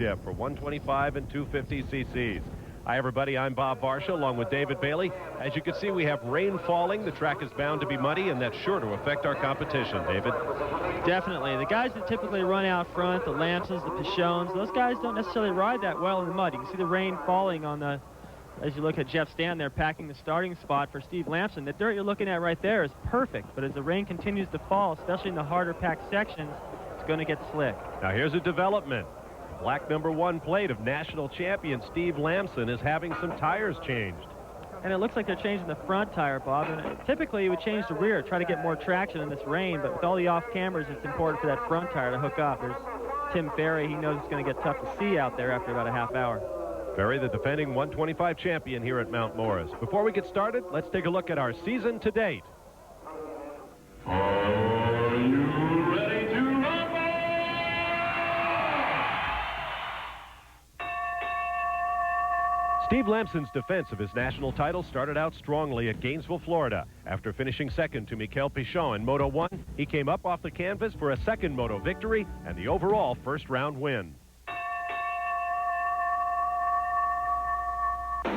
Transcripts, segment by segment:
championship for 125 and 250 cc's. Hi, everybody. I'm Bob Varsha, along with David Bailey. As you can see, we have rain falling. The track is bound to be muddy, and that's sure to affect our competition, David. Definitely. The guys that typically run out front, the Lampsons, the Pichones, those guys don't necessarily ride that well in the mud. You can see the rain falling on the, as you look at Jeff Stand there packing the starting spot for Steve Lampson. The dirt you're looking at right there is perfect, but as the rain continues to fall, especially in the harder packed sections, it's going to get slick. Now here's a development. Black #1 plate of national champion Steve Lampson is having some tires changed. And it looks like they're changing the front tire, Bob. And typically, you would change the rear, try to get more traction in this rain. But with all the off-cameras, it's important for that front tire to hook up. There's Tim Ferry. He knows it's going to get tough to see out there after about a half hour. Ferry, the defending 125 champion here at Mount Morris. Before we get started, let's take a look at our season to date. Are you ready to rumble? Steve Lampson's defense of his national title started out strongly at Gainesville, Florida. After finishing second to Mikel Pichon in Moto 1, he came up off the canvas for a second Moto victory and the overall first-round win.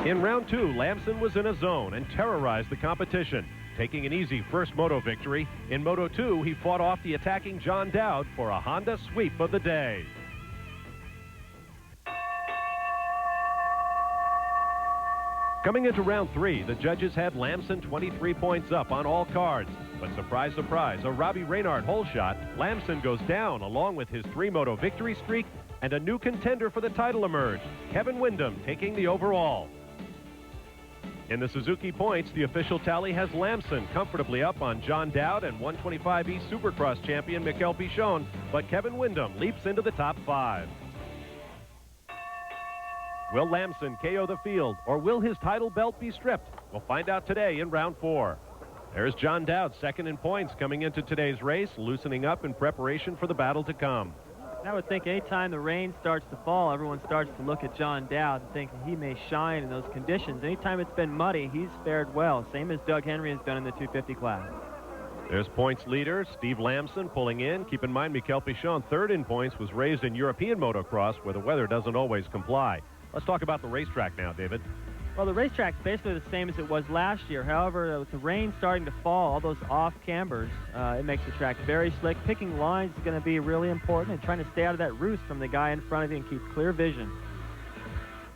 In round 2, Lampson was in a zone and terrorized the competition, taking an easy first Moto victory. In Moto 2, he fought off the attacking John Dowd for a Honda sweep of the day. Coming into round 3, the judges had Lampson 23 points up on all cards. But surprise, surprise, a Robbie Reynard hole shot. Lampson goes down along with his 3-moto victory streak, and a new contender for the title emerged, Kevin Windham taking the overall. In the Suzuki points, the official tally has Lampson comfortably up on John Dowd and 125E Supercross champion Mikel Pichon, but Kevin Windham leaps into the top 5. Will Lampson KO the field, or will his title belt be stripped? We'll find out today in round 4. There's John Dowd, second in points, coming into today's race, loosening up in preparation for the battle to come. I would think anytime the rain starts to fall, everyone starts to look at John Dowd and think he may shine in those conditions. Anytime it's been muddy, he's fared well, same as Doug Henry has done in the 250 class. There's points leader Steve Lampson pulling in. Keep in mind, Mikel Pichon, third in points, was raised in European motocross where the weather doesn't always comply. Let's talk about the racetrack now, David. Well, the racetrack's basically the same as it was last year. However, with the rain starting to fall, all those off-cambers, it makes the track very slick. Picking lines is going to be really important, and trying to stay out of that roost from the guy in front of you and keep clear vision.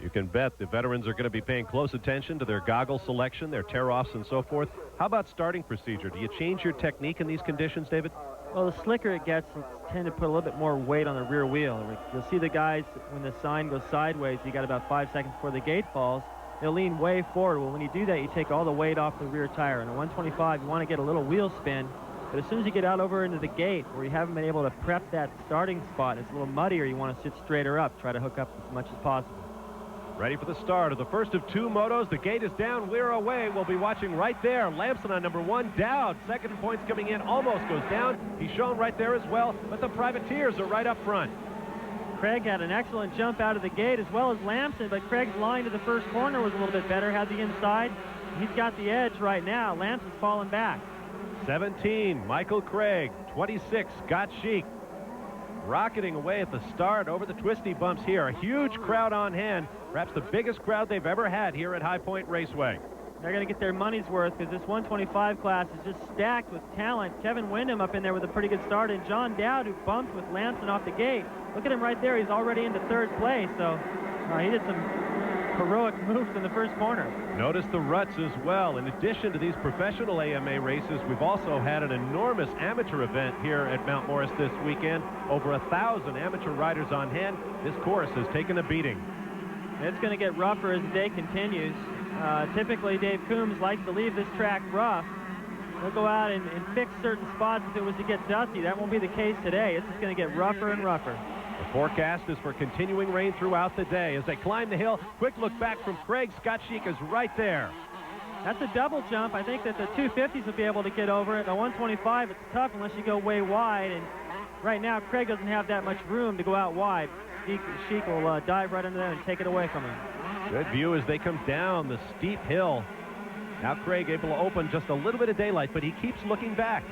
You can bet the veterans are going to be paying close attention to their goggle selection, their tear-offs, and so forth. How about starting procedure? Do you change your technique in these conditions, David? Well, the slicker it gets, it's tend to put a little bit more weight on the rear wheel. You'll see the guys, when the sign goes sideways, you got about 5 seconds before the gate falls, they'll lean way forward. Well, when you do that, you take all the weight off the rear tire. In a 125, you want to get a little wheel spin, but as soon as you get out over into the gate, where you haven't been able to prep that starting spot, it's a little muddier, you want to sit straighter up, try to hook up as much as possible. Ready for the start of the first of 2 motos. The gate is down. We're away. We'll be watching right there. Lampson on #1. Dowd, second in points coming in, almost goes down. He's shown right there as well, but the privateers are right up front. Craig had an excellent jump out of the gate as well as Lampson, but Craig's line to the first corner was a little bit better, had the inside. He's got the edge right now. Lampson's falling back. 17, Michael Craig. 26, Scott Sheik. Rocketing away at the start over the twisty bumps here. A huge crowd on hand, perhaps the biggest crowd they've ever had here at High Point Raceway. They're going to get their money's worth because this 125 class is just stacked with talent. Kevin Windham up in there with a pretty good start, and John Dowd, who bumped with Lampson off the gate. Look at him right there. He's already into 3rd place, so he did some heroic moves in the first corner. Notice the ruts as well. In addition to these professional AMA races, we've also had an enormous amateur event here at Mount Morris this weekend. Over 1,000 amateur riders on hand. This course has taken a beating. It's going to get rougher as the day continues. Typically, Dave Coombs likes to leave this track rough. He'll go out and fix certain spots if it was to get dusty. That won't be the case today. It's just going to get rougher and rougher. The forecast is for continuing rain throughout the day. As they climb the hill, quick look back from Craig. Scott Sheik is right there. That's a double jump. I think that the 250s will be able to get over it. The 125, it's tough unless you go way wide. And right now, Craig doesn't have that much room to go out wide. Sheik will dive right under there and take it away from him. Good view as they come down the steep hill. Now Craig able to open just a little bit of daylight, but he keeps looking back.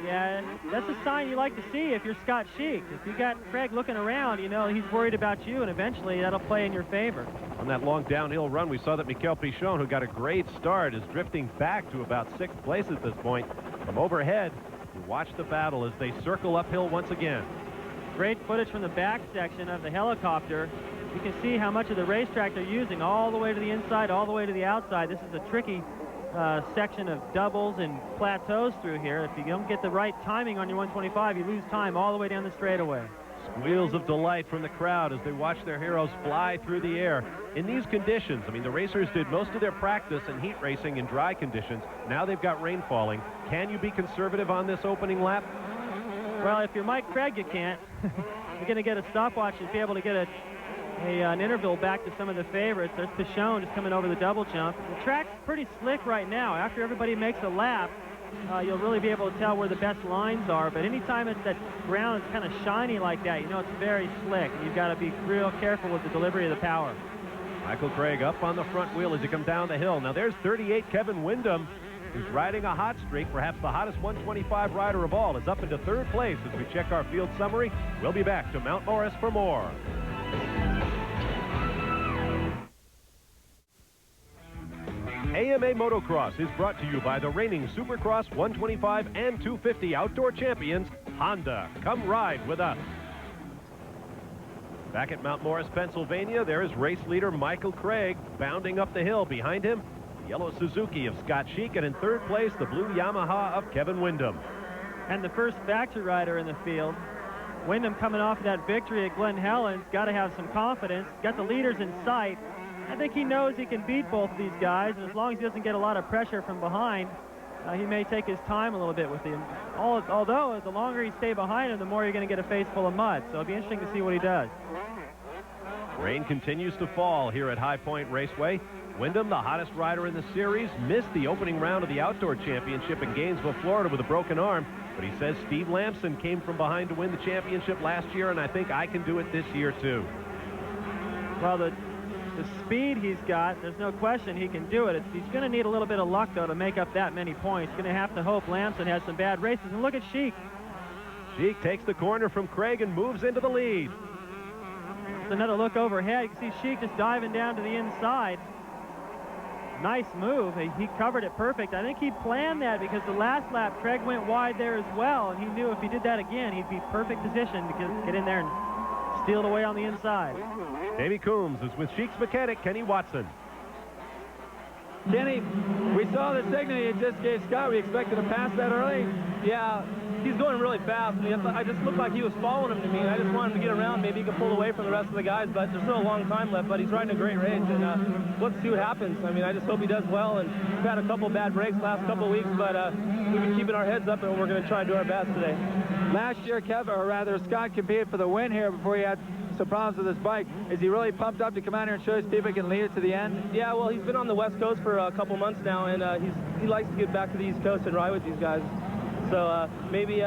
Yeah, that's a sign you like to see if you're Scott Sheik. If you got Craig looking around, you know he's worried about you, and eventually that'll play in your favor. On that long downhill run, we saw that Mikel Pichon, who got a great start, is drifting back to about 6th place at this point. From overhead, you watch the battle as they circle uphill once again. Great footage from the back section of the helicopter. You can see how much of the racetrack they're using, all the way to the inside, all the way to the outside. This is a tricky section of doubles and plateaus through here. If you don't get the right timing on your 125, you lose time all the way down the straightaway. Squeals of delight from the crowd as they watch their heroes fly through the air. In these conditions, I mean, the racers did most of their practice and heat racing in dry conditions. Now they've got rain falling. Can you be conservative on this opening lap? Well, if you're Mike Craig, you can't. You're going to get a stopwatch and be able to get an interval back to some of the favorites. There's Pichon just coming over the double jump. The track's pretty slick right now. After everybody makes a lap, you'll really be able to tell where the best lines are. But anytime that ground is kind of shiny like that, you know it's very slick. You've got to be real careful with the delivery of the power. Michael Craig up on the front wheel as he comes down the hill. Now there's 38 Kevin Windham, who's riding a hot streak. Perhaps the hottest 125 rider of all is up into 3rd place as we check our field summary. We'll be back to Mount Morris for more. AMA Motocross is brought to you by the reigning Supercross 125 and 250 outdoor champions, Honda. Come ride with us. Back at Mount Morris, Pennsylvania, there is race leader Michael Craig bounding up the hill. Behind him, the yellow Suzuki of Scott Sheik, and in 3rd place, the blue Yamaha of Kevin Windham. And the first factory rider in the field. Windham coming off of that victory at Glen Helen's, got to have some confidence. Got the leaders in sight. I think he knows he can beat both of these guys, and as long as he doesn't get a lot of pressure from behind, he may take his time a little bit with him. Although, the longer you stay behind him, the more you're going to get a face full of mud. So it'll be interesting to see what he does. Rain continues to fall here at High Point Raceway. Windham, the hottest rider in the series, missed the opening round of the Outdoor Championship in Gainesville, Florida with a broken arm. But he says Steve Lamson came from behind to win the championship last year, and I think I can do it this year too. Well, the speed he's got, there's no question he can do it. He's going to need a little bit of luck, though, to make up that many points. He's going to have to hope Lamson has some bad races. And look at Sheik. Sheik takes the corner from Craig and moves into the lead. It's another look overhead. You can see Sheik just diving down to the inside. Nice move. He covered it perfect. I think he planned that because the last lap, Craig went wide there as well, and he knew if he did that again, he'd be perfect position to get in there and steal it away on the inside. Davey Coombs is with Sheik's mechanic, Kenny Watson. Kenny, we saw the signal you just gave Scott. We expected to pass that early. Yeah, he's going really fast. I just looked like he was following him to me, and I just wanted him to get around. Maybe he could pull away from the rest of the guys, but there's still a long time left, but he's riding a great race, and let's see what happens. I mean, I just hope he does well, and we've had a couple bad breaks last couple of weeks, but we've been keeping our heads up, and we're going to try and do our best today. Last year, Scott competed for the win here before he had some problems with his bike. Is he really pumped up to come out here and show his people he can lead it to the end? Yeah, well, he's been on the West Coast for a couple months now, and he likes to get back to the East Coast and ride with these guys. So maybe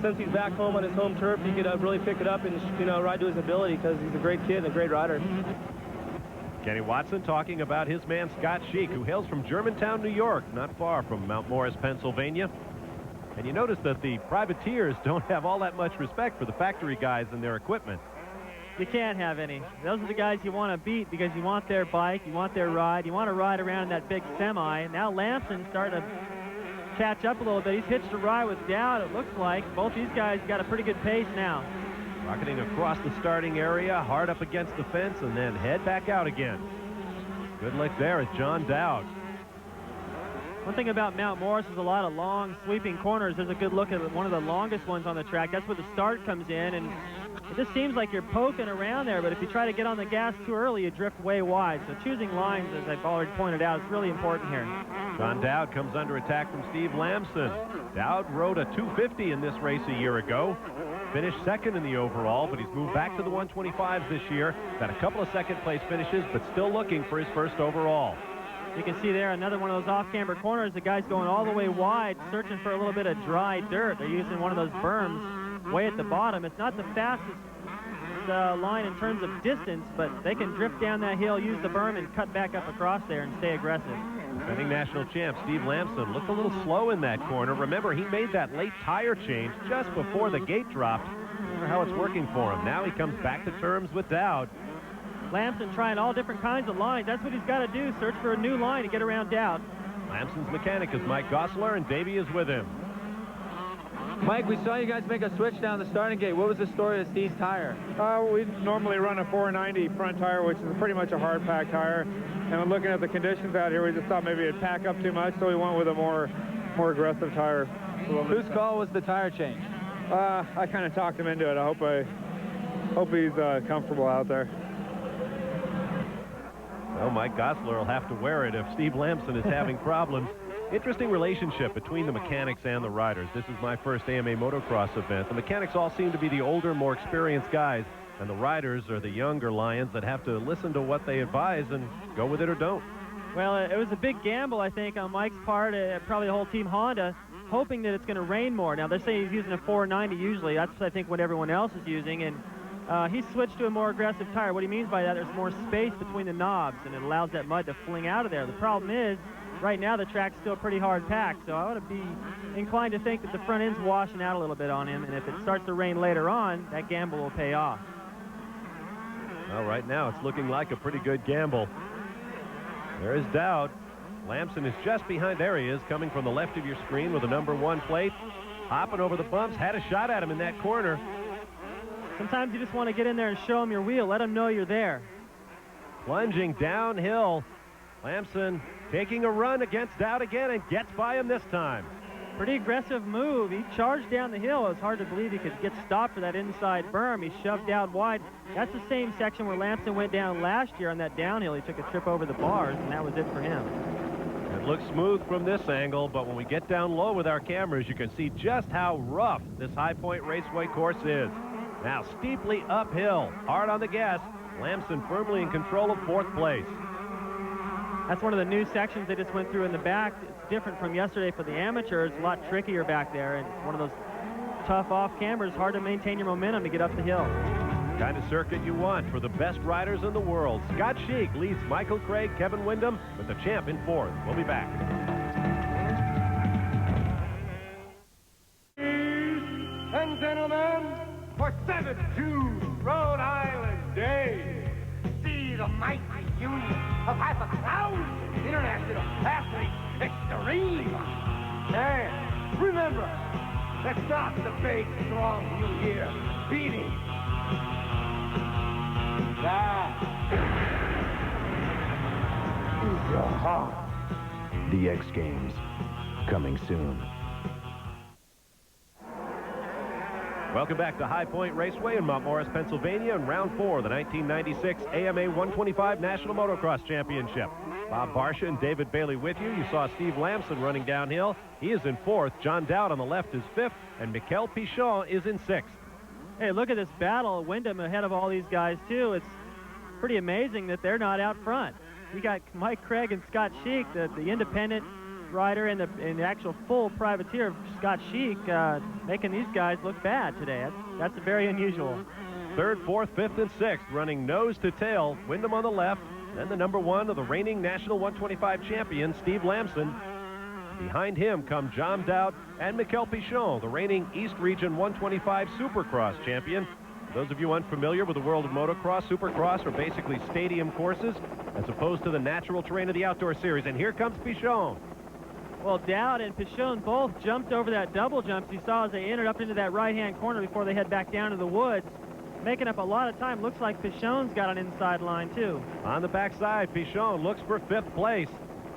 since he's back home on his home turf, he could really pick it up and ride to his ability, because he's a great kid and a great rider. Kenny Watson talking about his man Scott Sheik, who hails from Germantown, New York, not far from Mount Morris, Pennsylvania. And you notice that the privateers don't have all that much respect for the factory guys and their equipment. You can't have any. Those are the guys you want to beat because you want their bike, you want their ride, you want to ride around in that big semi. Now Lamson's starting to catch up a little bit. He's hitched a ride with Dowd, it looks like. Both these guys got a pretty good pace now. Rocketing across the starting area, hard up against the fence, and then head back out again. Good lick there at John Dowd. One thing about Mount Morris is a lot of long, sweeping corners. There's a good look at one of the longest ones on the track. That's where the start comes in, and it just seems like you're poking around there, but if you try to get on the gas too early, you drift way wide. So choosing lines, as I've already pointed out, is really important here. John Dowd comes under attack from Steve Lamson. Dowd rode a 250 in this race a year ago. Finished second in the overall, but he's moved back to the 125s this year. Got a couple of second-place finishes, but still looking for his first overall. You can see there another one of those off-camber corners. The guy's going all the way wide, searching for a little bit of dry dirt. They're using one of those berms way at the bottom. It's not the fastest line in terms of distance, but they can drift down that hill, use the berm, and cut back up across there and stay aggressive. Defending national champ Steve Lamson looked a little slow in that corner. Remember, he made that late tire change just before the gate dropped. Remember how it's working for him. Now he comes back to terms with Dowd. Lamson trying all different kinds of lines. That's what he's got to do, search for a new line to get around Dowd. Lamson's mechanic is Mike Gosselaar, and Davey is with him. Mike, we saw you guys make a switch down the starting gate. What was the story of Steve's tire? We normally run a 490 front tire, which is pretty much a hard pack tire. And when looking at the conditions out here, we just thought maybe it'd pack up too much, so we went with a more aggressive tire. Whose call was the tire change? I kind of talked him into it. I hope he's comfortable out there. Well, Mike Gosselaar will have to wear it if Steve Lamson is having problems. Interesting relationship between the mechanics and the riders. This is my first AMA motocross event. The mechanics all seem to be the older, more experienced guys, and the riders are the younger lions that have to listen to what they advise and go with it or don't. Well, it was a big gamble, I think, on Mike's part, probably the whole team Honda, hoping that it's going to rain more. Now, they're saying he's using a 490 usually. That's, I think, what everyone else is using, and he switched to a more aggressive tire. What he means by that, there's more space between the knobs, and it allows that mud to fling out of there. The problem is, right now, the track's still pretty hard packed, so I would be inclined to think that the front end's washing out a little bit on him, and if it starts to rain later on, that gamble will pay off. Well, right now, it's looking like a pretty good gamble. There is Dowd. Lamson is just behind. There he is, coming from the left of your screen with a #1 plate. Hopping over the bumps, had a shot at him in that corner. Sometimes you just want to get in there and show him your wheel. Let him know you're there. Plunging downhill. Lamson taking a run against Dowd again and gets by him this time. Pretty aggressive move. He charged down the hill. It was hard to believe he could get stopped for that inside berm. He shoved out wide. That's the same section where Lamson went down last year on that downhill. He took a trip over the bars, and that was it for him. It looks smooth from this angle, but when we get down low with our cameras, you can see just how rough this High Point Raceway course is. Now steeply uphill, hard on the gas. Lamson firmly in control of 4th place. That's one of the new sections they just went through in the back. It's different from yesterday for the amateurs. A lot trickier back there, and it's one of those tough off-cameras, hard to maintain your momentum to get up the hill. Kind of circuit you want for the best riders in the world. Scott Sheik leads Michael Craig, Kevin Windham, with the champ in 4th. We'll be back. Ladies and gentlemen, for 7-2 Rhode Island Day, see the mighty union of 5,000 international athletes extreme. And remember, that's not the big, strong you hear beating. That is your heart. The X Games, coming soon. Welcome back to High Point Raceway in Mount Morris, Pennsylvania, in round 4 of the 1996 AMA 125 National Motocross Championship. Bob Barsha and David Bailey with you. You saw Steve Lamson running downhill. He is in 4th. John Dowd on the left is 5th, and Mikel Pichon is in 6th. Hey, look at this battle. Windham ahead of all these guys, too. It's pretty amazing that they're not out front. You got Mike Craig and Scott Sheik, the independent rider and the actual full privateer, Scott Sheik, making these guys look bad today. That's very unusual. 3rd, 4th, 5th, and 6th running nose to tail. Windham on the left, then the #1 of the reigning National 125 champion, Steve Lamson. Behind him come John Dowd and Mikel Pichon, the reigning East Region 125 Supercross champion. For those of you unfamiliar with the world of motocross, Supercross are basically stadium courses as opposed to the natural terrain of the outdoor series. And here comes Pichon. Well, Dowd and Pichon both jumped over that double jump you saw as they entered up into that right-hand corner before they head back down to the woods. Making up a lot of time. Looks like Pichon's got an inside line, too. On the backside, Pichon looks for 5th place.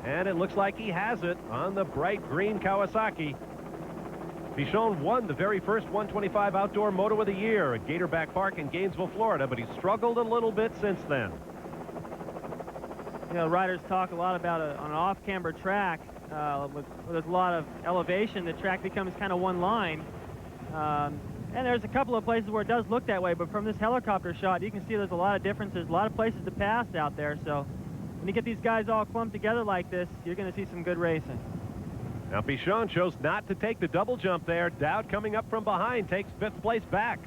And it looks like he has it on the bright green Kawasaki. Pichon won the very first 125 Outdoor Moto of the Year at Gatorback Park in Gainesville, Florida, but he's struggled a little bit since then. You know, riders talk a lot about on an off-camber track where there's a lot of elevation. The track becomes kind of one line. And there's a couple of places where it does look that way, but from this helicopter shot, you can see there's a lot of differences, a lot of places to pass out there. So when you get these guys all clumped together like this, you're going to see some good racing. Now, Pichon chose not to take the double jump there. Dowd coming up from behind takes 5th place back.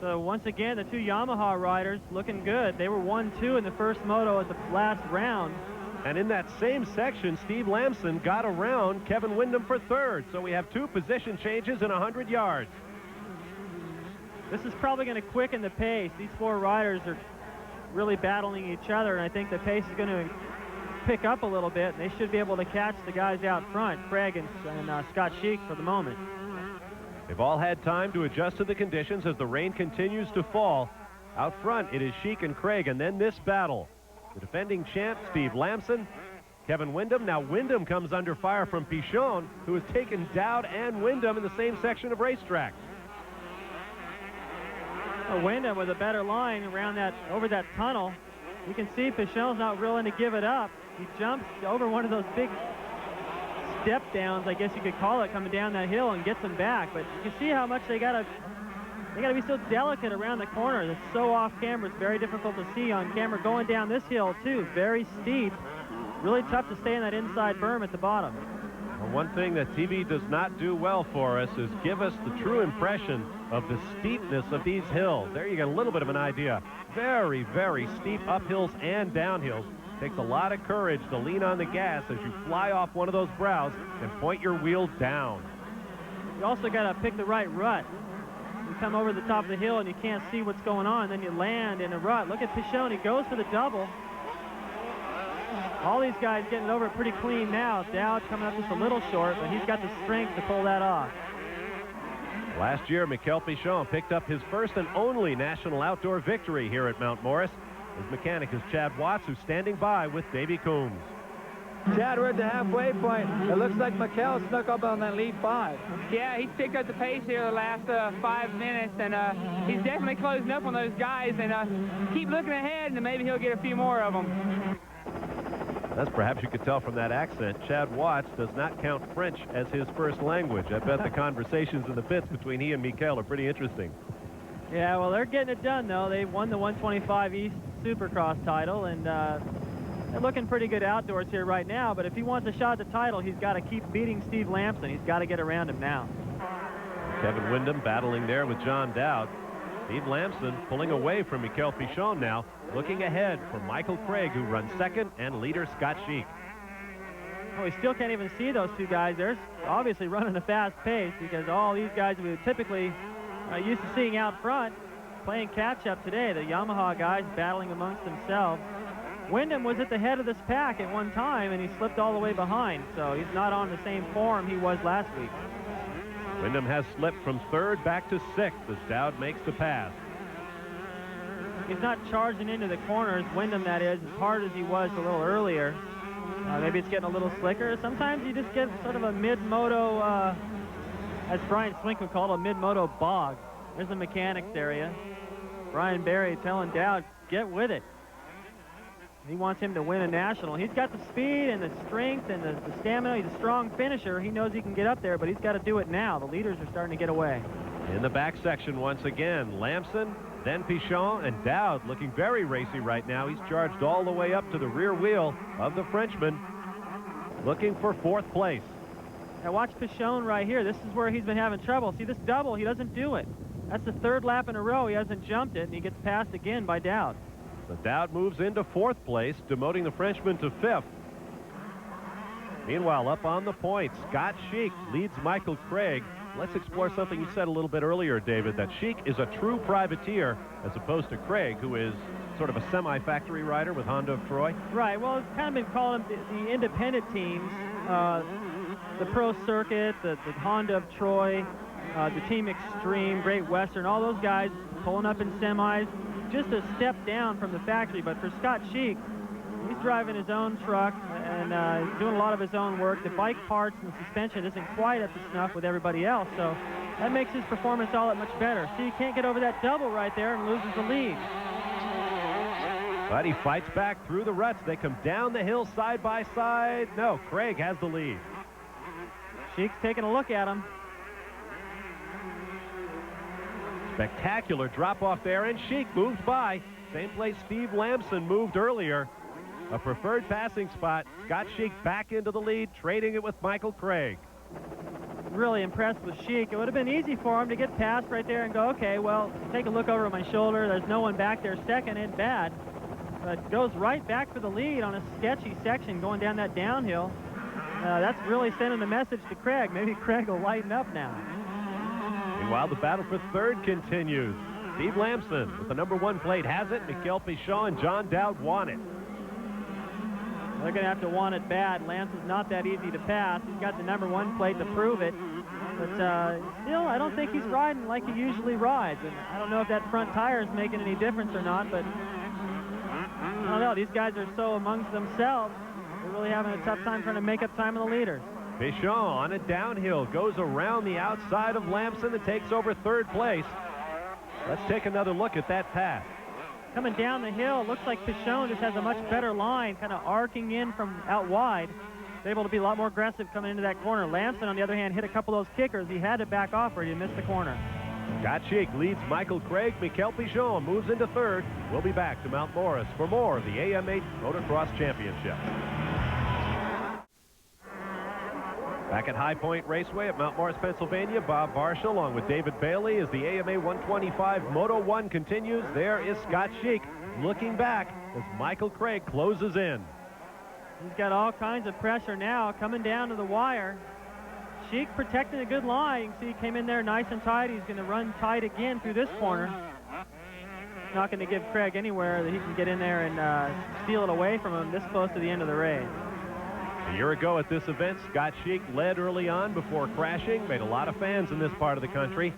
So once again, the two Yamaha riders looking good. They were 1-2 in the first moto at the last round. And in that same section, Steve Lamson got around Kevin Windham for third. So we have 2 position changes in 100 yards. This is probably going to quicken the pace. These 4 riders are really battling each other, and I think the pace is going to pick up a little bit, and they should be able to catch the guys out front, Craig and Scott Sheik, for the moment. They've all had time to adjust to the conditions as the rain continues to fall. Out front, it is Sheik and Craig, and then this battle. The defending champ, Steve Lamson, Kevin Windham. Now Windham comes under fire from Pichon, who has taken Dowd and Windham in the same section of racetrack. Windham with a better line around over that tunnel. You can see Pichon's not willing to give it up. He jumps over one of those big step downs, I guess you could call it, coming down that hill and gets them back. But you can see how much they gotta be so delicate around the corner. It's so off camera. It's very difficult to see on camera. Going down this hill too, very steep. Really tough to stay in that inside berm at the bottom. Well, one thing that TV does not do well for us is give us the true impression of the steepness of these hills. There you get a little bit of an idea. Very, very steep uphills and downhills. Takes a lot of courage to lean on the gas as you fly off one of those brows and point your wheel down. You also got to pick the right rut. You come over the top of the hill and you can't see what's going on, then you land in a rut. Look at Pichon, he goes for the double. All these guys getting over it pretty clean now. Dowd coming up just a little short, but he's got the strength to pull that off. Last year, Mikel Pichon picked up his first and only national outdoor victory here at Mount Morris. His mechanic is Chad Watts, who's standing by with Davey Coombs. Chad, we're at the halfway point. It looks like Mikel snuck up on that lead 5. Yeah, he's picked up the pace here the last 5 minutes, and he's definitely closing up on those guys, and keep looking ahead, and maybe he'll get a few more of them. As perhaps you could tell from that accent, Chad Watts does not count French as his first language. I bet the conversations in the pits between he and Mikel are pretty interesting. Yeah, well, they're getting it done, though. They won the 125 East Supercross title, and they're looking pretty good outdoors here right now, but if he wants a shot at the title, he's got to keep beating Steve Lamson. He's got to get around him now. Kevin Windham battling there with John Dowd. Steve Lamson pulling away from Mikel Pichon now, looking ahead for Michael Craig, who runs second, and leader Scott Sheik. Well, we still can't even see those two guys. They're obviously running a fast pace because all these guys we typically used to seeing out front playing catch-up today. The Yamaha guys battling amongst themselves. Windham was at the head of this pack at one time, and he slipped all the way behind, so he's not on the same form he was last week. Windham has slipped from third back to sixth as Dowd makes the pass. He's not charging into the corners, Windham that is, as hard as he was a little earlier. Maybe it's getting a little slicker. Sometimes you just get sort of a mid-moto, as Brian Swink would call it, a mid-moto bog. There's the mechanics area. Brian Barry telling Dowd, get with it. He wants him to win a national. He's got the speed and the strength and the stamina. He's a strong finisher. He knows he can get up there, but he's got to do it now. The leaders are starting to get away. In the back section once again, Lamson, then Pichon, and Dowd looking very racy right now. He's charged all the way up to the rear wheel of the Frenchman, looking for fourth place. Now watch Pichon right here. This is where he's been having trouble. See this double, he doesn't do it. That's the third lap in a row. He hasn't jumped it, and he gets passed again by Dowd. But Dowd moves into fourth place, demoting the Frenchman to fifth. Meanwhile, up on the point, Scott Sheik leads Michael Craig. Let's explore something you said a little bit earlier, David, that Sheik is a true privateer as opposed to Craig, who is sort of a semi-factory rider with Honda of Troy. Right, well, it's kind of been called the independent teams, the Pro Circuit, the Honda of Troy, the Team Extreme, Great Western, all those guys pulling up in semis, just a step down from the factory. But for Scott Sheik, he's driving his own truck and doing a lot of his own work. The bike parts and the suspension isn't quite up to snuff with everybody else, so that makes his performance all that much better. See, he can't get over that double right there and loses the lead. But he fights back through the ruts. They come down the hill side by side. No, Craig has the lead. Sheik's taking a look at him. Spectacular drop-off there, and Sheik moves by. Same place Steve Lamson moved earlier. A preferred passing spot. Scott Sheik back into the lead, trading it with Michael Craig. Really impressed with Sheik. It would have been easy for him to get past right there and go, okay, well, take a look over my shoulder. There's no one back there second. Ain't bad. but goes right back for the lead on a sketchy section going down that downhill. That's really sending a message to Craig. Maybe Craig will lighten up now. Meanwhile, the battle for third continues. Steve Lamson with the #1 plate has it. Miguel Pichon and John Dowd want it. They're going to have to want it bad. Lamson's not that easy to pass. He's got the #1 plate to prove it. But still, I don't think he's riding like he usually rides. And I don't know if that front tire is making any difference or not, but I don't know. These guys are so amongst themselves. They're really having a tough time trying to make up time in the leaders. Pichon on a downhill goes around the outside of Lamson and takes over third place. Let's take another look at that pass. Coming down the hill, it looks like Pichon just has a much better line, kind of arcing in from out wide. He's able to be a lot more aggressive coming into that corner. Lamson, on the other hand, hit a couple of those kickers. He had to back off or he missed the corner. Scott Sheik leads Michael Craig. Miguel Pichon moves into third. We'll be back to Mount Morris for more of the AM8 Motocross Championship. Back at High Point Raceway at Mount Morris, Pennsylvania, Bob Barshall along with David Bailey as the AMA 125 Moto 1 continues. There is Scott Sheik looking back as Michael Craig closes in. He's got all kinds of pressure now coming down to the wire. Sheik protecting a good line. You can see he came in there nice and tight. He's going to run tight again through this corner. Not going to give Craig anywhere that he can get in there and steal it away from him this close to the end of the race. A year ago at this event, Scott Sheik led early on before crashing, made a lot of fans in this part of the country.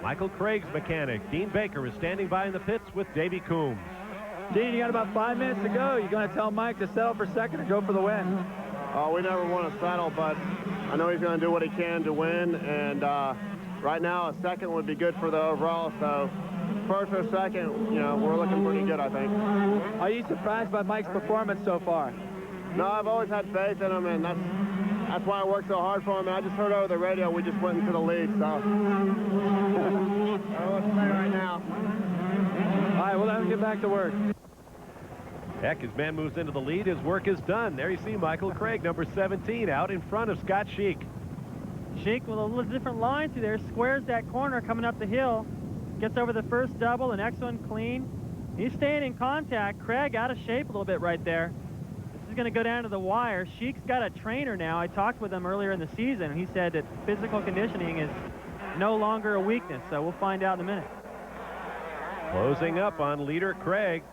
Michael Craig's mechanic, Dean Baker, is standing by in the pits with Davey Coombs. Dean, you got about 5 minutes to go. You're going to tell Mike to settle for second and go for the win. We never want to settle, but I know he's going to do what he can to win, and right now a second would be good for the overall, so first or second, you know, we're looking pretty good, I think. Are you surprised by Mike's performance so far? No, I've always had faith in him, and that's why I worked so hard for him. And I just heard over the radio we just went into the lead, so I don't know what to say right now. All right, we'll let him get back to work. Heck, his man moves into the lead. His work is done. There you see Michael Craig, number 17, out in front of Scott Sheik. Sheik with a little different line through there, squares that corner coming up the hill, gets over the first double, the next one clean. He's staying in contact. Craig out of shape a little bit right there. This is going to go down to the wire. Sheik's got a trainer now. I talked with him earlier in the season, and he said that physical conditioning is no longer a weakness, so we'll find out in a minute. Closing up on leader Craig.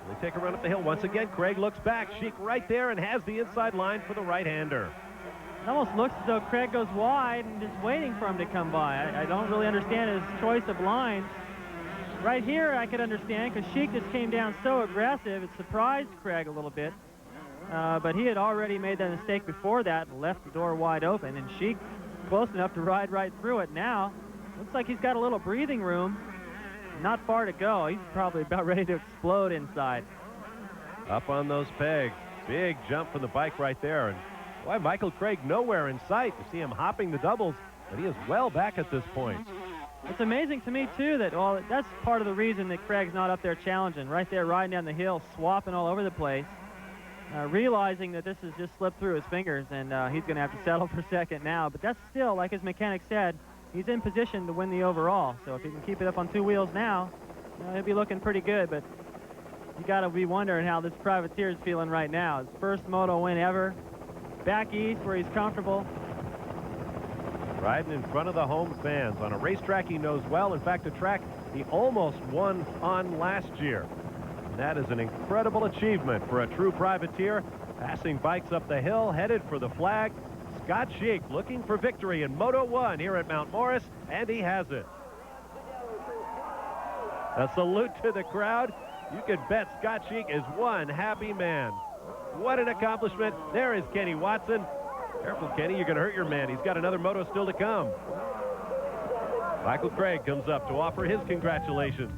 They take a run up the hill. Once again, Craig looks back. Sheik right there and has the inside line for the right-hander. It almost looks as though Craig goes wide and just waiting for him to come by. I don't really understand his choice of lines. Right here I could understand because Sheik just came down so aggressive. It surprised Craig a little bit. But he had already made that mistake before that and left the door wide open. And Sheik close enough to ride right through it. Now, looks like he's got a little breathing room. Not far to go. He's probably about ready to explode inside. Up on those pegs. Big jump from the bike right there. And boy, Michael Craig nowhere in sight. You see him hopping the doubles, but he is well back at this point. It's amazing to me, too, that that's part of the reason that Craig's not up there challenging. Right there riding down the hill, swapping all over the place. Realizing that this has just slipped through his fingers, and he's going to have to settle for second now. But that's still, like his mechanic said, he's in position to win the overall. So if he can keep it up on 2 wheels now, he'll be looking pretty good. But you got to be wondering how this privateer is feeling right now. His first moto win ever. Back east where he's comfortable. Riding in front of the home fans on a racetrack he knows well. In fact, a track he almost won on last year. And that is an incredible achievement for a true privateer. Passing bikes up the hill, headed for the flag. Scott Sheik looking for victory in Moto 1 here at Mount Morris, and he has it. A salute to the crowd. You can bet Scott Sheik is one happy man. What an accomplishment. There is Kenny Watson. Careful, Kenny, you're going to hurt your man. He's got another moto still to come. Michael Craig comes up to offer his congratulations.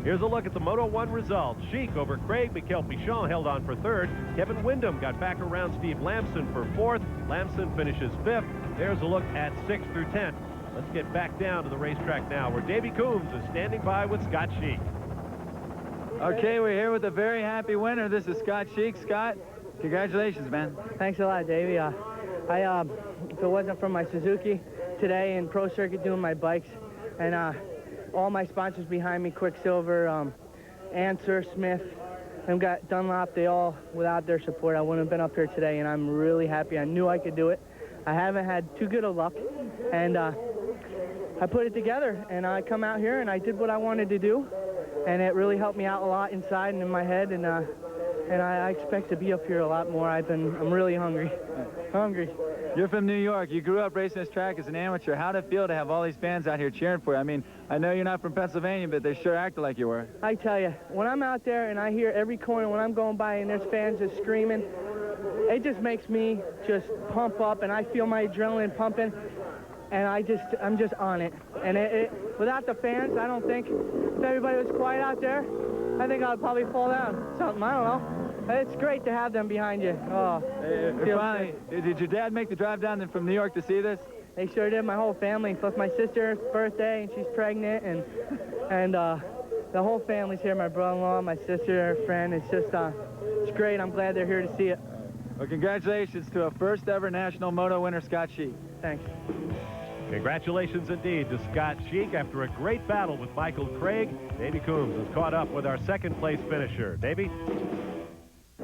Here's a look at the Moto 1 results. Sheik over Craig. Miguel Pichon held on for third. Kevin Windham got back around Steve Lamson for fourth. Lamson finishes fifth. There's a look at 6th through 10th. Let's get back down to the racetrack now where Davey Coombs is standing by with Scott Sheik. Okay, we're here with a very happy winner. This is Scott Sheik. Scott, congratulations, man. Thanks a lot, Davey. If it wasn't for my Suzuki today and Pro Circuit doing my bikes and all my sponsors behind me, Quicksilver, and Sir Smith and got Dunlop, they all, without their support, I wouldn't have been up here today, and I'm really happy. I knew I could do it. I haven't had too good of luck, and I put it together, and I come out here, and I did what I wanted to do, and it really helped me out a lot inside and in my head, and I expect to be up here a lot more. I'm really hungry. You're from New York. You grew up racing this track as an amateur. How'd it feel to have all these fans out here cheering for you? I mean, I know you're not from Pennsylvania, but they sure acted like you were. I tell you, when I'm out there and I hear every corner when I'm going by and there's fans just screaming, it just makes me just pump up, and I feel my adrenaline pumping, and I'm just on it. And without the fans, I don't think, if everybody was quiet out there, I think I'd probably fall down. Something, I don't know. It's great to have them behind you. Oh, finally, did your dad make the drive down from New York to see this? They sure did. My whole family, plus my sister's birthday, and she's pregnant, and the whole family's here. My brother-in-law, my sister, her friend. It's just, it's great. I'm glad they're here to see it. Well, congratulations to a first-ever national moto winner, Scott Sheik. Thanks. Congratulations indeed to Scott Sheik. After a great battle with Michael Craig, Davey Coombs has caught up with our second-place finisher. Davey?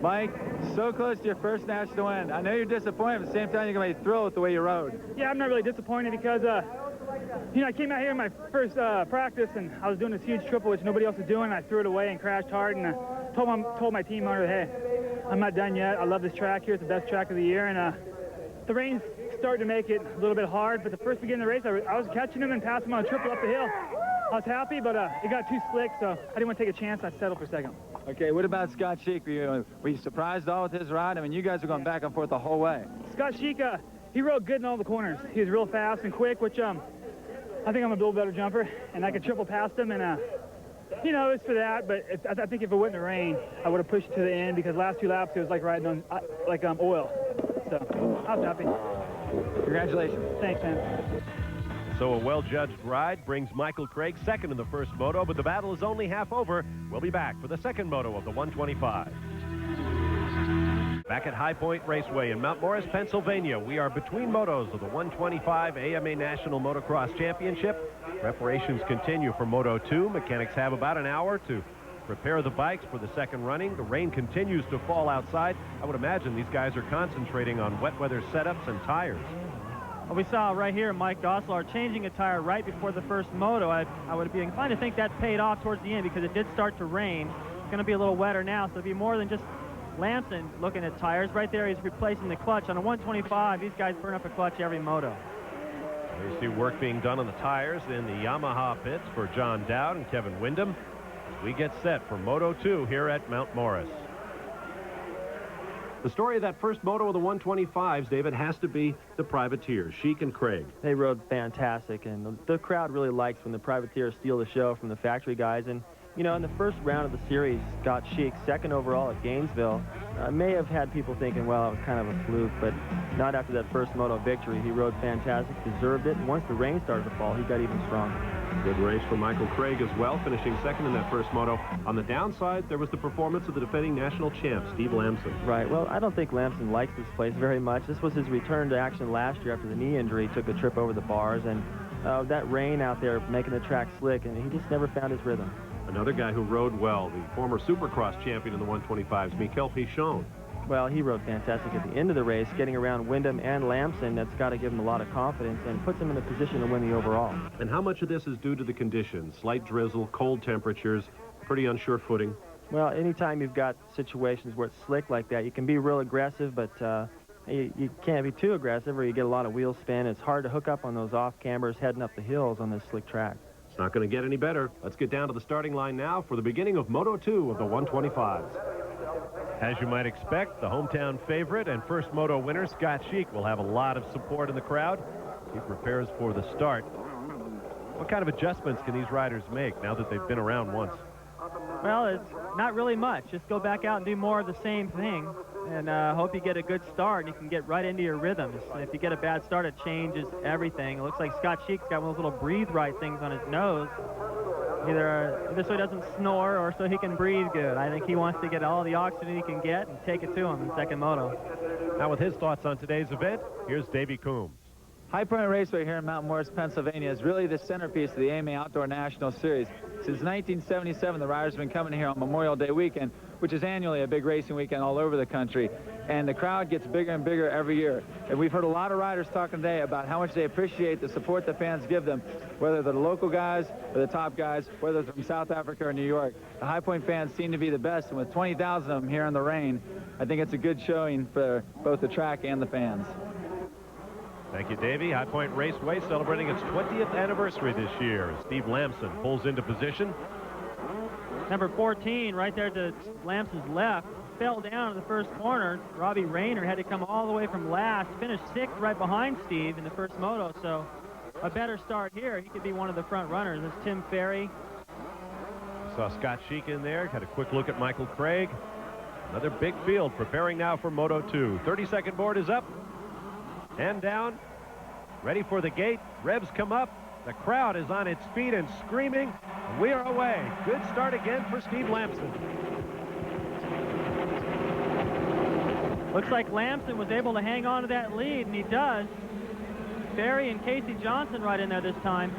Mike, so close to your first national win. I know you're disappointed, but at the same time, you're going to be thrilled with the way you rode. Yeah, I'm not really disappointed because, you know, I came out here in my first practice, and I was doing this huge triple, which nobody else was doing. And I threw it away and crashed hard, and told my team owner, hey, I'm not done yet. I love this track here. It's the best track of the year, and the rain's starting to make it a little bit hard, but the first beginning of the race, I was catching him and passing him on a triple up the hill. I was happy, but it got too slick, so I didn't want to take a chance. I settled for second. Okay, what about Scott Sheik? Were you surprised all with his ride? I mean, you guys were going back and forth the whole way. Scott Sheik, he rode good in all the corners. He was real fast and quick, which I think I'm a little better jumper, and I could triple past him, and you know, it was for that, but I think if it wouldn't have rained, I would have pushed it to the end, because last 2 laps it was like riding on oil. So I was happy. Congratulations. Thanks, man. So a well-judged ride brings Michael Craig second in the first moto, but the battle is only half over. We'll be back for the second moto of the 125. Back at High Point Raceway in Mount Morris, Pennsylvania, we are between motos of the 125 AMA National Motocross Championship. Preparations continue for Moto 2. Mechanics have about an hour to prepare the bikes for the second running. The rain continues to fall outside. I would imagine these guys are concentrating on wet weather setups and tires. Well, we saw right here Mike Goslar changing a tire right before the first moto. I would be inclined to think that paid off towards the end, because it did start to rain. It's going to be a little wetter now, so it'll be more than just Lamson looking at tires. Right there, he's replacing the clutch. On a 125, these guys burn up a clutch every moto. You see work being done on the tires in the Yamaha pits for John Dowd and Kevin Windham. We get set for Moto 2 here at Mount Morris. The story of that first moto of the 125s, David, has to be the privateers, Sheik and Craig. They rode fantastic, and the crowd really likes when the privateers steal the show from the factory guys. And, you know, in the first round of the series, Scott Sheik, second overall at Gainesville, may have had people thinking, well, it was kind of a fluke, but not after that first moto victory. He rode fantastic, deserved it, and once the rain started to fall, he got even stronger. Good race for Michael Craig as well, finishing second in that first moto. On the downside, there was the performance of the defending national champ, Steve Lamson. Right. Well, I don't think Lamson likes this place very much. This was his return to action last year after the knee injury. He took a trip over the bars, and that rain out there making the track slick, and he just never found his rhythm. Another guy who rode well, the former Supercross champion in the 125s, Mikel Pichon. Well, he rode fantastic at the end of the race, getting around Windham and Lamson. That's got to give him a lot of confidence and puts him in a position to win the overall. And how much of this is due to the conditions? Slight drizzle, cold temperatures, pretty unsure footing. Well, anytime you've got situations where it's slick like that, you can be real aggressive, but you can't be too aggressive or you get a lot of wheel spin. It's hard to hook up on those off-cambers heading up the hills on this slick track. It's not going to get any better. Let's get down to the starting line now for the beginning of Moto 2 of the 125s. As you might expect, the hometown favorite and first moto winner, Scott Sheik, will have a lot of support in the crowd. He prepares for the start. What kind of adjustments can these riders make now that they've been around once? Well, it's not really much. Just go back out and do more of the same thing, and hope you get a good start and you can get right into your rhythms. If you get a bad start, it changes everything. It looks like Scott Sheik's got one of those little breathe right things on his nose. Either so he doesn't snore or so he can breathe good. I think he wants to get all the oxygen he can get and take it to him in second moto. Now with his thoughts on today's event, here's Davey Coombs. High Point Raceway here in Mount Morris, Pennsylvania is really the centerpiece of the AMA Outdoor National Series. Since 1977, the riders have been coming here on Memorial Day weekend, which is annually a big racing weekend all over the country. And the crowd gets bigger and bigger every year. And we've heard a lot of riders talking today about how much they appreciate the support the fans give them, whether they're the local guys or the top guys, whether they're from South Africa or New York. The High Point fans seem to be the best, and with 20,000 of them here in the rain, I think it's a good showing for both the track and the fans. Thank you, Davey. High Point Raceway celebrating its 20th anniversary this year. Steve Lamson pulls into position. Number 14 right there to Lamson's left. Fell down in the first corner. Robbie Rayner had to come all the way from last. Finished 6th right behind Steve in the first moto, so a better start here. He could be one of the front runners. This is Tim Ferry. Saw Scott Sheik in there. Had a quick look at Michael Craig. Another big field preparing now for Moto 2. 30-second board is up and down. Ready for the gate. Revs come up. The crowd is on its feet and screaming. We are away. Good start again for Steve Lamson. Looks like Lamson was able to hang on to that lead, and he does. Ferry and Casey Johnson right in there this time.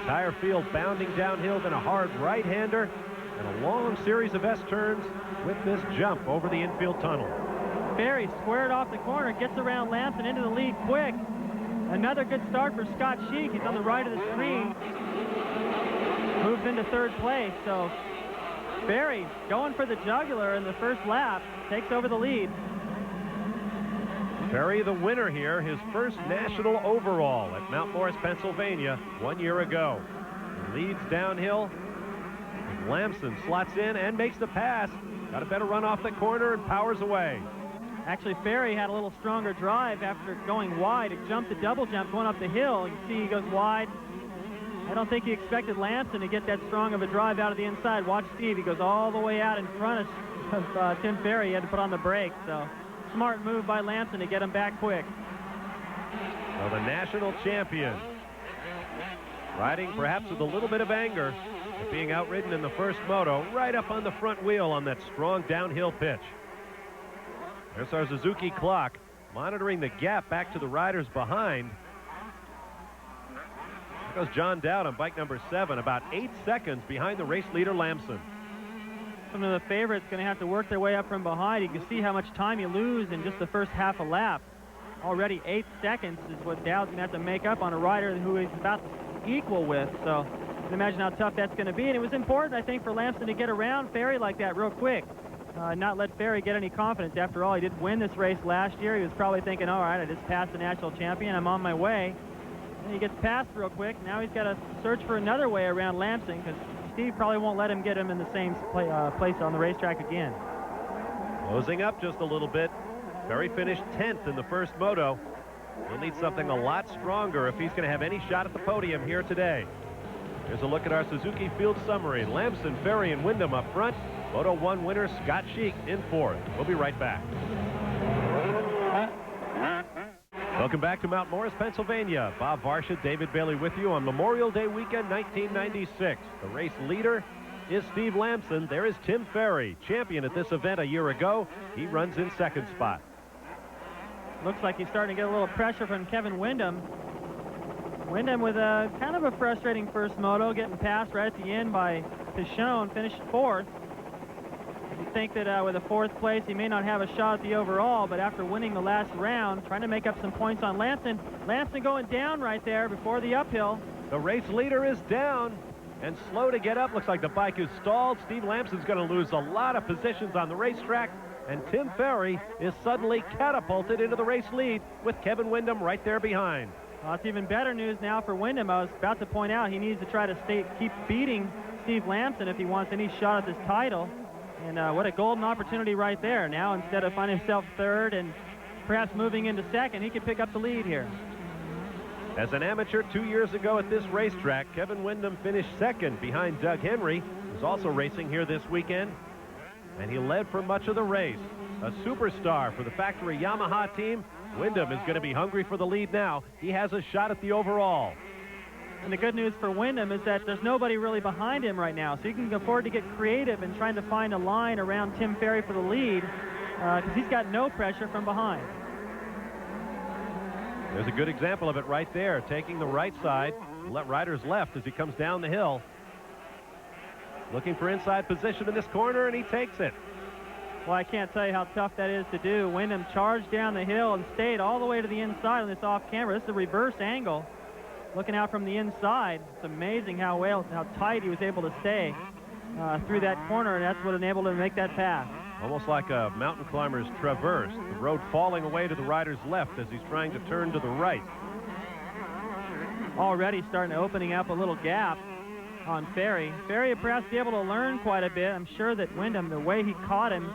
Tire field bounding downhill, then a hard right-hander, and a long series of S-turns with this jump over the infield tunnel. Ferry squared off the corner, gets around Lamson into the lead quick. Another good start for Scott Sheik. He's on the right of the screen. Moves into third place, so Ferry going for the jugular in the first lap. Takes over the lead. Ferry the winner here, his first national overall at Mount Morris, Pennsylvania 1 year ago. He leads downhill. Lamson slots in and makes the pass. Got a better run off the corner and powers away. Actually, Ferry had a little stronger drive after going wide. It jumped the double jump going up the hill. You can see he goes wide. I don't think he expected Lamson to get that strong of a drive out of the inside. Watch Steve. He goes all the way out in front of Tim Ferry. He had to put on the brakes. So smart move by Lamson to get him back quick. Well, the national champion riding perhaps with a little bit of anger at being outridden in the first moto, right up on the front wheel on that strong downhill pitch. There's our Suzuki clock monitoring the gap back to the riders behind. There goes John Dowd on bike number 7, about 8 seconds behind the race leader Lamson. Some of the favorites going to have to work their way up from behind. You can see how much time you lose in just the first half a lap. Already 8 seconds is what Dowd's going to have to make up on a rider who he's about to equal with. So you can imagine how tough that's going to be. And it was important, I think, for Lamson to get around Ferry like that real quick. Not let Ferry get any confidence. After all, he did win this race last year. He was probably thinking, all right, I just passed the national champion. I'm on my way. And he gets past real quick. Now he's got to search for another way around Lamson because Steve probably won't let him get him in the same place on the racetrack again. Closing up just a little bit. Ferry finished 10th in the first moto. He'll need something a lot stronger if he's going to have any shot at the podium here today. Here's a look at our Suzuki field summary. Lamson, Ferry, and Windham up front. Moto 1 winner Scott Sheik in 4th. We'll be right back. Welcome back to Mount Morris, Pennsylvania. Bob Varsha, David Bailey with you on Memorial Day weekend 1996. The race leader is Steve Lamson. There is Tim Ferry, champion at this event a year ago. He runs in 2nd spot. Looks like he's starting to get a little pressure from Kevin Windham. Windham with a kind of a frustrating first moto, getting passed right at the end by Pichon, finished 4th. You think that with a 4th place, he may not have a shot at the overall, but after winning the last round, trying to make up some points on Lamson. Lamson going down right there before the uphill. The race leader is down and slow to get up. Looks like the bike is stalled. Steve Lamson's going to lose a lot of positions on the racetrack, and Tim Ferry is suddenly catapulted into the race lead with Kevin Windham right there behind. Well, it's even better news now for Windham. I was about to point out he needs to try to keep beating Steve Lamson if he wants any shot at this title. And what a golden opportunity right there. Now, instead of finding himself 3rd and perhaps moving into 2nd, he could pick up the lead here. As an amateur 2 years ago at this racetrack, Kevin Windham finished 2nd behind Doug Henry, who's also racing here this weekend. And he led for much of the race. A superstar for the factory Yamaha team. Windham is going to be hungry for the lead now. He has a shot at the overall. And the good news for Windham is that there's nobody really behind him right now, so he can afford to get creative in trying to find a line around Tim Ferry for the lead because he's got no pressure from behind. There's a good example of it right there, taking the right side, rider's left as he comes down the hill. Looking for inside position in this corner, and he takes it. Well, I can't tell you how tough that is to do. Wyndham charged down the hill and stayed all the way to the inside on this off camera. This is a reverse angle. Looking out from the inside, it's amazing how tight he was able to stay through that corner, and that's what enabled him to make that pass. Almost like a mountain climber's traverse. The road falling away to the rider's left as he's trying to turn to the right. Already starting to opening up a little gap on Ferry. Ferry would perhaps be able to learn quite a bit. I'm sure that Wyndham, the way he caught him,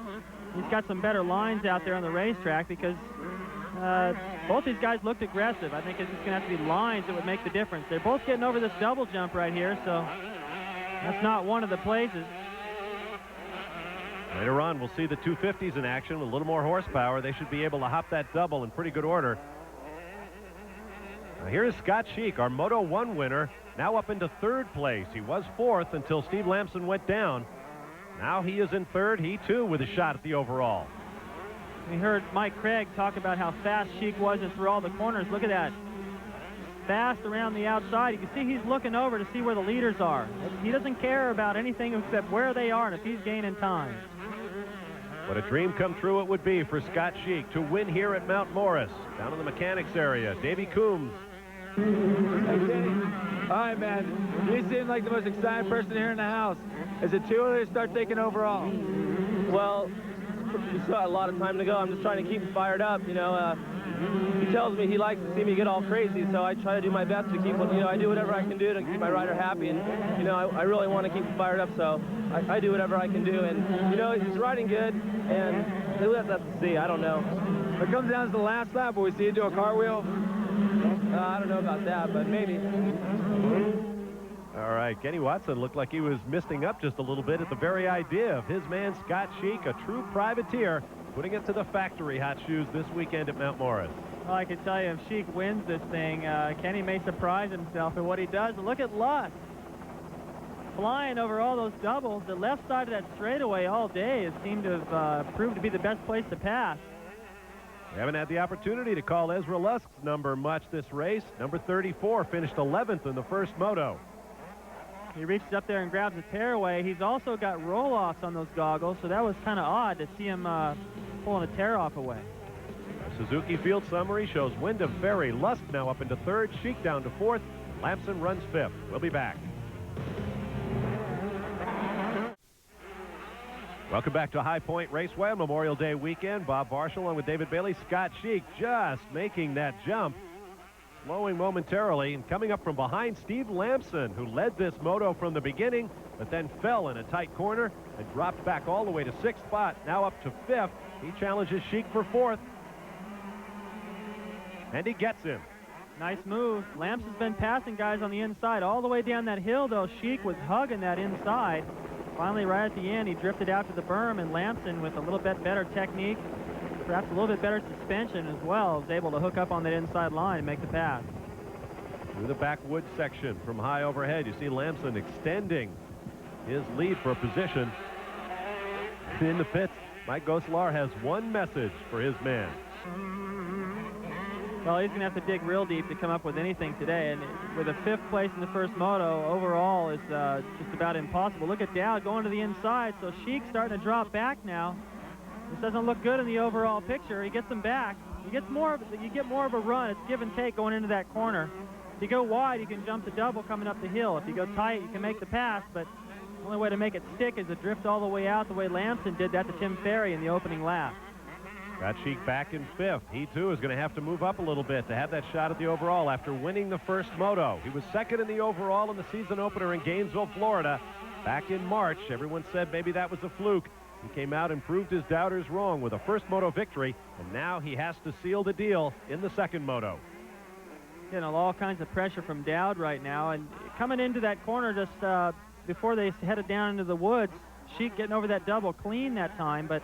he's got some better lines out there on the racetrack because both these guys looked aggressive. I think it's just going to have to be lines that would make the difference. They're both getting over this double jump right here, so that's not one of the places. Later on, we'll see the 250s in action with a little more horsepower. They should be able to hop that double in pretty good order. Now here's Scott Sheik, our Moto 1 winner, now up into third place. He was fourth until Steve Lamson went down. Now he is in third, he too with a shot at the overall. We heard Mike Craig talk about how fast Sheik was and through all the corners. Look at that. Fast around the outside. You can see he's looking over to see where the leaders are. He doesn't care about anything except where they are and if he's gaining time. What a dream come true it would be for Scott Sheik to win here at Mount Morris. Down in the mechanics area, Davey Coombs. Hey, Kenny. All right, man. You seem like the most excited person here in the house. Is it too early to start thinking overall? Well, we still got a lot of time to go. I'm just trying to keep him fired up, you know. He tells me he likes to see me get all crazy, so I try to do my best to keep, you know, I do whatever I can do to keep my rider happy, and, you know, I really want to keep him fired up, so I do whatever I can do, and, you know, he's riding good, and we'll have to see. I don't know. If it comes down to the last lap, will we see you do a cartwheel? I don't know about that, but maybe. All right, Kenny Watson looked like he was misting up just a little bit at the very idea of his man Scott Sheik, a true privateer, putting it to the factory hot shoes this weekend at Mount Morris. Well, I can tell you, if Sheik wins this thing, Kenny may surprise himself at what he does. And look at Lusk. Flying over all those doubles. The left side of that straightaway all day has seemed to have proved to be the best place to pass. We haven't had the opportunity to call Ezra Lusk's number much this race. Number 34 finished 11th in the first moto. He reaches up there and grabs the tearaway. He's also got roll-offs on those goggles, so that was kind of odd to see him pulling a tear-off away. Our Suzuki field summary shows Wyndham, Ferry, Lusk now up into third, Sheik down to fourth, Lamson runs fifth. We'll be back. Welcome back to High Point Raceway on Memorial Day weekend. Bob Barshall along with David Bailey. Scott Sheik just making that jump. Slowing momentarily and coming up from behind Steve Lamson, who led this moto from the beginning, but then fell in a tight corner and dropped back all the way to sixth spot. Now up to fifth. He challenges Sheik for fourth. And he gets him. Nice move. Lamson's been passing guys on the inside all the way down that hill, though. Sheik was hugging that inside. Finally, right at the end, he drifted out to the berm, and Lamson, with a little bit better technique, perhaps a little bit better suspension as well, was able to hook up on that inside line and make the pass. Through the backwood section from high overhead, you see Lamson extending his lead for a position. In the pits, Mike Goslar has one message for his man. Well, he's going to have to dig real deep to come up with anything today, and with a fifth place in the first moto, overall is just about impossible. Look at Dowd going to the inside, so Sheik's starting to drop back now. This doesn't look good in the overall picture. He gets him back. You get more of a run. It's give and take going into that corner. If you go wide, you can jump the double coming up the hill. If you go tight, you can make the pass, but the only way to make it stick is to drift all the way out the way Lamson did that to Tim Ferry in the opening lap. Got Sheik back in fifth. He, too, is going to have to move up a little bit to have that shot at the overall after winning the first moto. He was second in the overall in the season opener in Gainesville, Florida. Back in March, everyone said maybe that was a fluke. He came out and proved his doubters wrong with a first moto victory, and now he has to seal the deal in the second moto. Getting all kinds of pressure from Dowd right now, and coming into that corner just before they headed down into the woods, Sheik getting over that double clean that time, but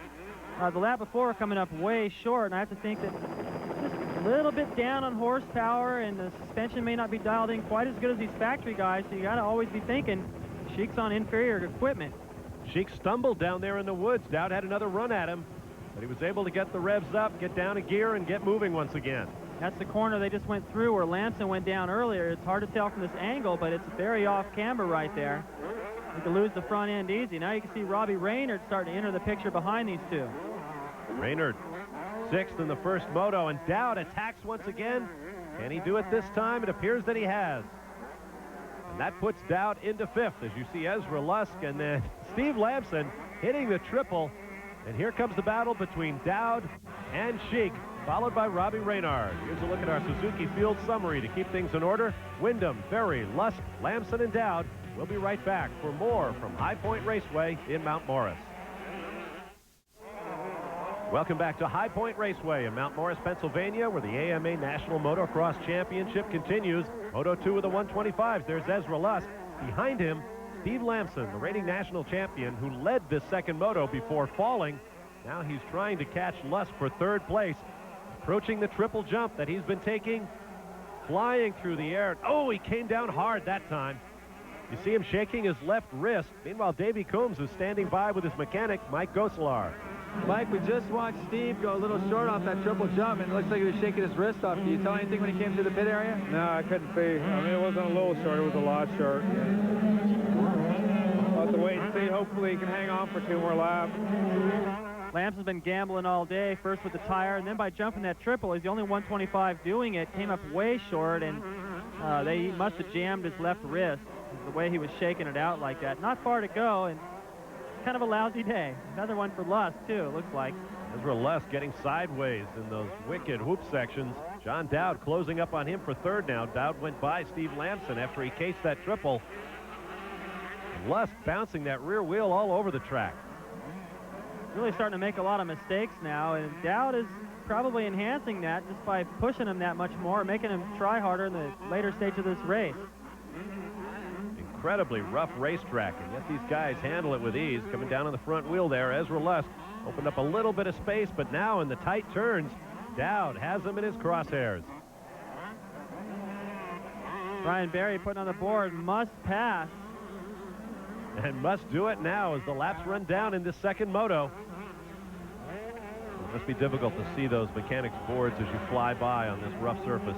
the lap before coming up way short, and I have to think that just a little bit down on horsepower, and the suspension may not be dialed in quite as good as these factory guys, so you got to always be thinking Sheik's on inferior equipment. Sheik stumbled down there in the woods. Dowd had another run at him, but he was able to get the revs up, get down a gear, and get moving once again. That's the corner they just went through where Lamson went down earlier. It's hard to tell from this angle, but it's very off camber right there. You can lose the front end easy. Now you can see Robbie Reynard starting to enter the picture behind these two. Reynard, 6th in the first moto, and Dowd attacks once again. Can he do it this time? It appears that he has. And that puts Dowd into 5th, as you see Ezra Lusk and then Steve Lamson hitting the triple. And here comes the battle between Dowd and Sheik, followed by Robbie Reynard. Here's a look at our Suzuki Field summary to keep things in order. Wyndham, Ferry, Lusk, Lamson, and Dowd. We'll be right back for more from High Point Raceway in Mount Morris. Welcome back to High Point Raceway in Mount Morris, Pennsylvania, where the AMA National Motocross Championship continues. Moto 2 of the 125s. There's Ezra Lusk. Behind him, Steve Lamson, the reigning national champion who led this second moto before falling. Now he's trying to catch Lusk for 3rd place, approaching the triple jump that he's been taking, flying through the air. Oh, he came down hard that time. You see him shaking his left wrist. Meanwhile, Davey Coombs is standing by with his mechanic, Mike Goslar. Mike, we just watched Steve go a little short off that triple jump, and it looks like he was shaking his wrist off. Did you tell anything when he came to the pit area? No, I couldn't see. I mean, it wasn't a little short. It was a lot short. We'll have to wait and see. Hopefully he can hang on for 2 more laps. Lamson's been gambling all day, first with the tire, and then by jumping that triple. He's the only 125 doing it. Came up way short, and they must have jammed his left wrist. The way he was shaking it out like that. Not far to go, and kind of a lousy day. Another one for Lusk, too, it looks like. Ezra Lusk getting sideways in those wicked whoop sections. John Dowd closing up on him for 3rd now. Dowd went by Steve Lamson after he cased that triple. Lusk bouncing that rear wheel all over the track. Really starting to make a lot of mistakes now, and Dowd is probably enhancing that just by pushing him that much more, making him try harder in the later stage of this race. Incredibly rough racetrack, and yet these guys handle it with ease. Coming down on the front wheel there, Ezra Lusk opened up a little bit of space, but now in the tight turns, Dowd has him in his crosshairs. Brian Berry putting on the board, must pass. And must do it now as the laps run down in this second moto. It must be difficult to see those mechanics boards as you fly by on this rough surface.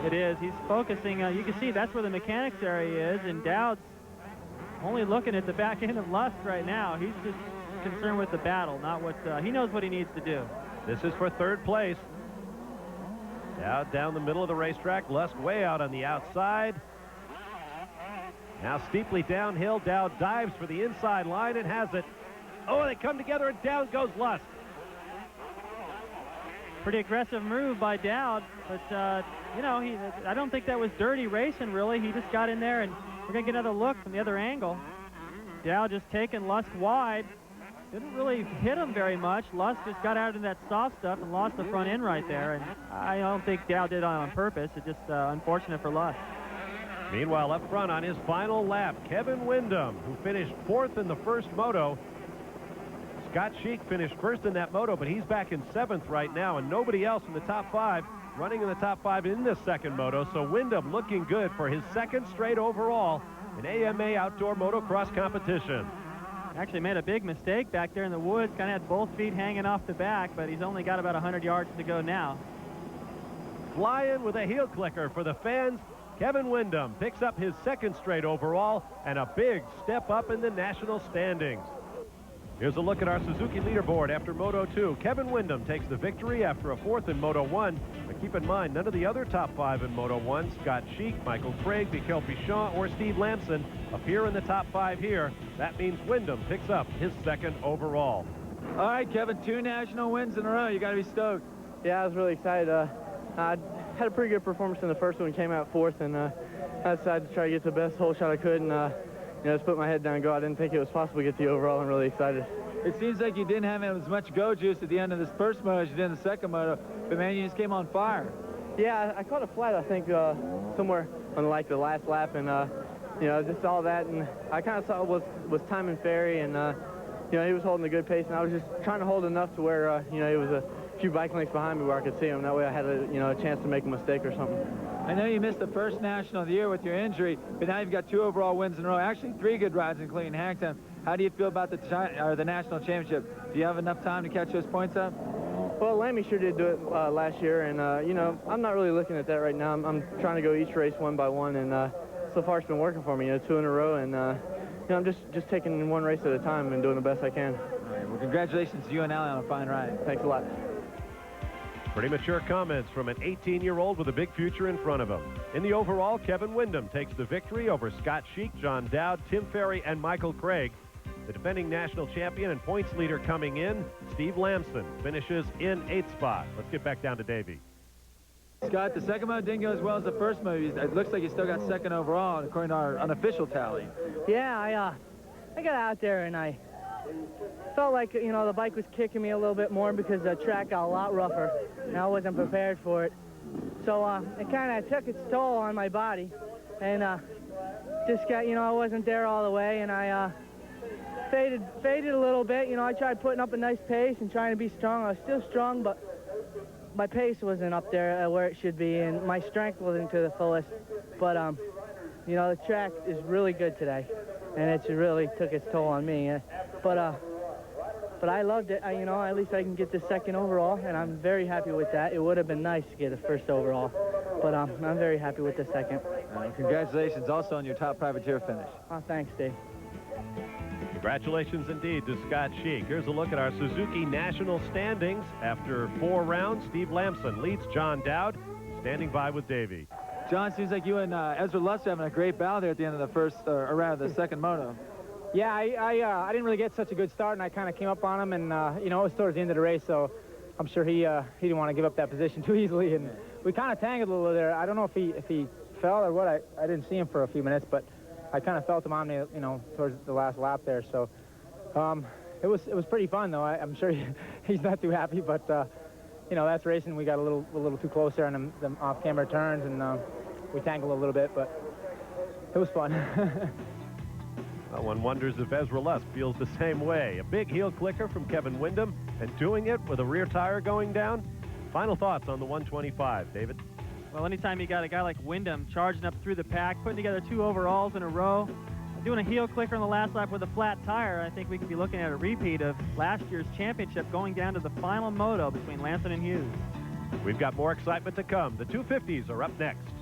It is. He's focusing. You can see that's where the mechanics area is, and Dowd's only looking at the back end of Lusk right now. He's just concerned with the battle, not what he knows what he needs to do. This is for 3rd place. Dowd down the middle of the racetrack. Lusk way out on the outside. Now steeply downhill. Dowd dives for the inside line and has it. Oh, they come together and down goes Lusk. Pretty aggressive move by Dowd, but you know, I don't think that was dirty racing, really. He just got in there, and we're going to get another look from the other angle. Dowd just taking Lusk wide. Didn't really hit him very much. Lusk just got out in that soft stuff and lost the front end right there, and I don't think Dowd did it on purpose. It's just unfortunate for Lusk. Meanwhile, up front on his final lap, Kevin Wyndham, who finished 4th in the first moto. Scott Sheik finished 1st in that moto, but he's back in 7th right now, and nobody else in the top 5 running in the top 5 in this second moto. So Wyndham looking good for his 2nd straight overall in AMA outdoor motocross competition. Actually made a big mistake back there in the woods. Kind of had both feet hanging off the back, but he's only got about 100 yards to go now. Flying with a heel clicker for the fans. Kevin Wyndham picks up his 2nd straight overall and a big step up in the national standings. Here's a look at our Suzuki leaderboard after Moto 2. Kevin Wyndham takes the victory after a 4th in Moto 1. But keep in mind, none of the other top 5 in Moto 1, Scott Sheik, Michael Craig, Mikel Pichon, or Steve Lamson, appear in the top 5 here. That means Wyndham picks up his 2nd overall. All right, Kevin, 2 national wins in a row. You got to be stoked. Yeah, I was really excited. I had a pretty good performance in the first one, came out 4th, and I decided to try to get the best hole shot I could, and you know, just put my head down and go. I didn't think it was possible to get the overall. I'm really excited. It seems like you didn't have as much go juice at the end of this first moto as you did in the second moto, but man, you just came on fire. Yeah, I caught a flat, I think, somewhere on like the last lap, and you know, just all that, and I kind of saw it was timing Ferry, and you know, he was holding a good pace, and I was just trying to hold enough to where you know, he was a few bike lengths behind me where I could see him. That way I had a chance to make a mistake or something. I know you missed the first national of the year with your injury, but now you've got 2 overall wins in a row. Actually, 3 good rides, including Hangtown. How do you feel about the national championship? Do you have enough time to catch those points up? Well, Lammy sure did do it last year, and, you know, I'm not really looking at that right now. I'm trying to go each race one by one, and so far it's been working for me, you know, 2 in a row, and, you know, I'm just taking one race at a time and doing the best I can. All right, well, congratulations to you and Allie on a fine ride. Thanks a lot. Pretty mature comments from an 18-year-old with a big future in front of him. In the overall, Kevin Windham takes the victory over Scott Sheik, John Dowd, Tim Ferry, and Michael Craig. The defending national champion and points leader coming in, Steve Lamson, finishes in 8th spot. Let's get back down to Davey. Scott, the second moto didn't go as well as the first moto. It looks like you still got second overall, according to our unofficial tally. Yeah, I got out there and I felt like, you know, the bike was kicking me a little bit more because the track got a lot rougher, and I wasn't prepared for it. So it kind of took its toll on my body, and just got, you know, I wasn't there all the way, and I faded a little bit. You know, I tried putting up a nice pace and trying to be strong. I was still strong, but my pace wasn't up there where it should be, and my strength wasn't to the fullest. But, you know, the track is really good today, and it really took its toll on me. But I loved it. You know, at least I can get the second overall, and I'm very happy with that. It would have been nice to get a first overall, but I'm very happy with the second. Congratulations also on your top privateer finish. Oh, thanks, Dave. Congratulations indeed to Scott Sheik. Here's a look at our Suzuki national standings. After 4 rounds, Steve Lamson leads John Dowd, standing by with Davey. John, seems like you and Ezra Luster having a great battle there at the end of the first, or rather the second moto. Yeah, I didn't really get such a good start, and I kind of came up on him, and you know, it was towards the end of the race, so I'm sure he didn't want to give up that position too easily, and we kind of tangled a little there. I don't know if he fell or what. I didn't see him for a few minutes, but I kind of felt him on me, you know, towards the last lap there. So it was pretty fun, though. I'm sure he's not too happy, but you know, that's racing. We got a little too close there on the off-camera turns, and we tangled a little bit, but it was fun. Well, one wonders if Ezra Lusk feels the same way. A big heel clicker from Kevin Windham, and doing it with a rear tire going down. Final thoughts on the 125, David? Well, anytime you got a guy like Windham charging up through the pack, putting together 2 overalls in a row, doing a heel clicker on the last lap with a flat tire, I think we could be looking at a repeat of last year's championship going down to the final moto between Lamson and Hughes. We've got more excitement to come. The 250s are up next.